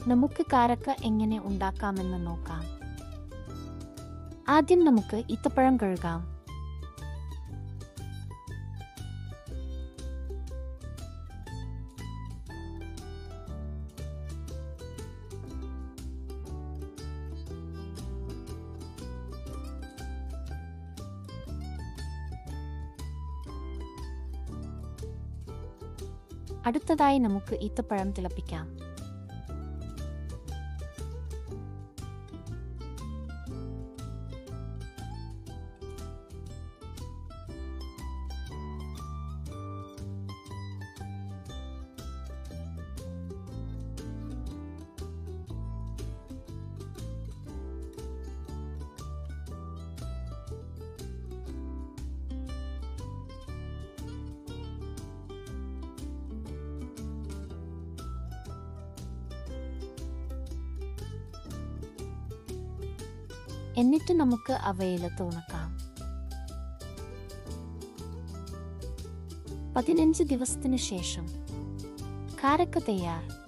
നമുക്ക് കാരക്ക എങ്ങനെ ഉണ്ടാക്കാമെന്ന് നോക്കാം. ആദ്യം നമുക്ക് ഈത്തപ്പഴം കഴുകാം. അടുത്തതായി നമുക്ക് ഈത്തപ്പഴം തിളപ്പിക്കാം. എന്നിട്ട് നമുക്ക് വെയിലത്ത് ഉണക്കാം. 15 ദിവസത്തിനു ശേഷം കാരക്ക തയ്യാർ.